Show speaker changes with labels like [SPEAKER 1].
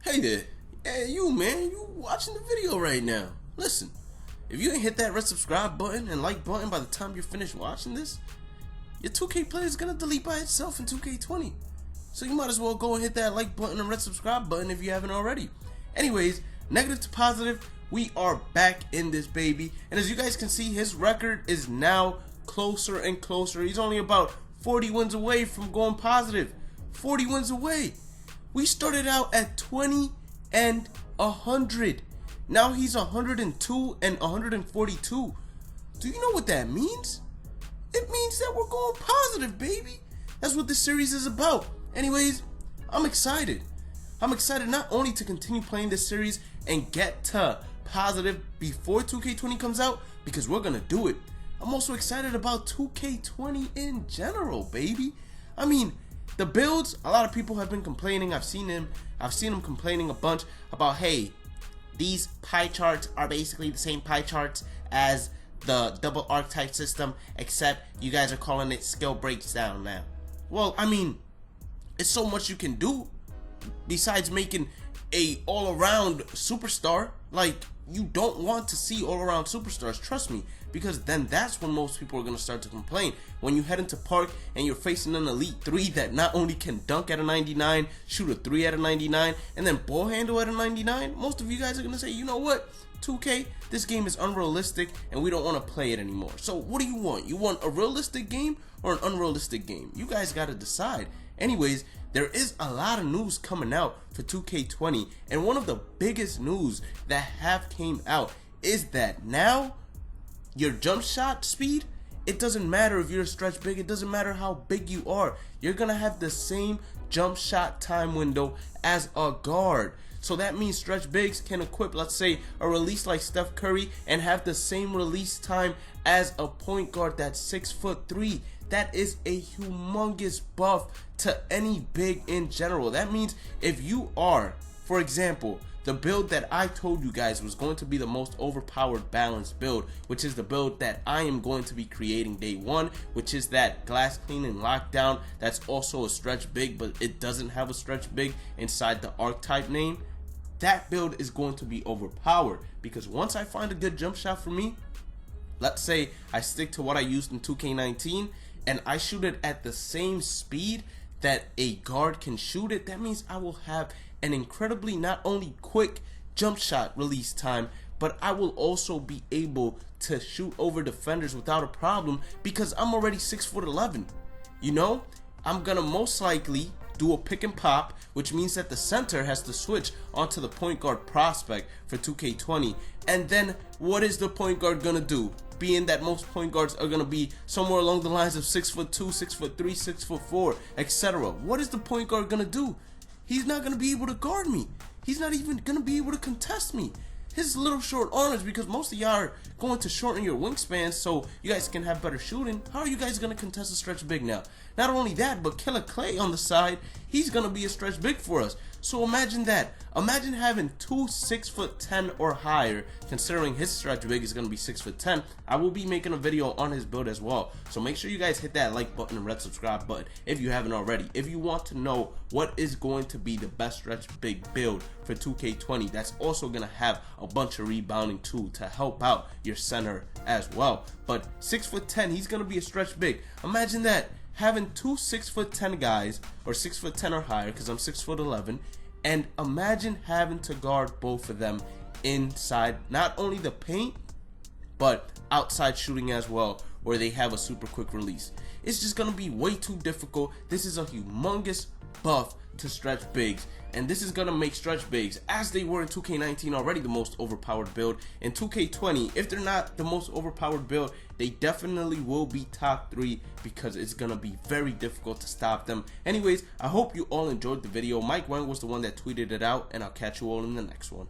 [SPEAKER 1] Hey there. Hey, you man, you watching the video right now. Listen, if you ain't hit that red subscribe button and like button by the time you're finished watching this, your 2K player is gonna delete by itself in 2K20. So you might as well go and hit that like button and red subscribe button if you haven't already. Anyways, negative to positive, we are back in this baby. And as you guys can see, his record is now closer and closer. He's only about 40 wins away from going positive. 40 wins away. We started out at 20 and 100. Now he's 102 and 142. Do you know what that means? It means that we're going positive, baby. That's what this series is about. Anyways, I'm excited. I'm excited not only to continue playing this series and get to positive before 2K20 comes out, because we're gonna do it. I'm also excited about 2K20 in general, baby. I mean, the builds, a lot of people have been complaining. I've seen them complaining a bunch about, hey, these pie charts are basically the same pie charts as the double archetype system, except you guys are calling it skill breakdown now. Well, I mean, it's so much you can do besides making a all-around superstar. Like, you don't want to see all-around superstars, trust me, because then that's when most people are going to start to complain. When you head into Park and you're facing an Elite 3 that not only can dunk at a 99, shoot a 3 at a 99, and then ball handle at a 99, most of you guys are going to say, you know what, 2K, this game is unrealistic and we don't want to play it anymore. So what do you want? You want a realistic game or an unrealistic game? You guys got to decide. Anyways, there is a lot of news coming out for 2K20, and one of the biggest news that have came out is that now your jump shot speed, it doesn't matter if you're a stretch big, it doesn't matter how big you are, you're gonna have the same jump shot time window as a guard. So that means stretch bigs can equip, let's say, a release like Steph Curry and have the same release time as a point guard that's 6'3". That is a humongous buff to any big in general. That means if you are, for example, the build that I told you guys was going to be the most overpowered balanced build, which is the build that I am going to be creating day one, which is that glass cleaning lockdown that's also a stretch big, but it doesn't have a stretch big inside the archetype name. That build is going to be overpowered because once I find a good jump shot for me, let's say I stick to what I used in 2K19 and I shoot it at the same speed that a guard can shoot it, that means I will have an incredibly not only quick jump shot release time, but I will also be able to shoot over defenders without a problem because I'm already 6'11". You know, I'm gonna most likely do a pick and pop, which means that the center has to switch onto the point guard prospect for 2K20. And then what is the point guard gonna do? Being that most point guards are gonna be somewhere along the lines of 6'2", 6'3", 6'4", etc. What is the point guard gonna do? He's not gonna be able to guard me. He's not even gonna be able to contest me. His little short arms, because most of y'all are going to shorten your wingspan so you guys can have better shooting. How are you guys gonna contest a stretch big now? Not only that, but Killer Clay on the side, he's gonna be a stretch big for us. So imagine that. Imagine having two 6'10" or higher, considering his stretch big is gonna be 6'10". I will be making a video on his build as well. So make sure you guys hit that like button and red subscribe button if you haven't already. If you want to know what is going to be the best stretch big build for 2K20, that's also gonna have a bunch of rebounding too to help out your center as well. But 6'10", he's gonna be a stretch big. Imagine that. Having two 6'10" guys, or 6'10" or higher, because I'm 6'11", and imagine having to guard both of them inside not only the paint, but outside shooting as well, where they have a super quick release. It's just gonna be way too difficult. This is a humongous buff to stretch bigs, and this is gonna make stretch bigs, as they were in 2K19 already, the most overpowered build. In 2K20, if they're not the most overpowered build, they definitely will be top 3 because it's gonna be very difficult to stop them. Anyways, I hope you all enjoyed the video. Mike Wang was the one that tweeted it out, and I'll catch you all in the next one.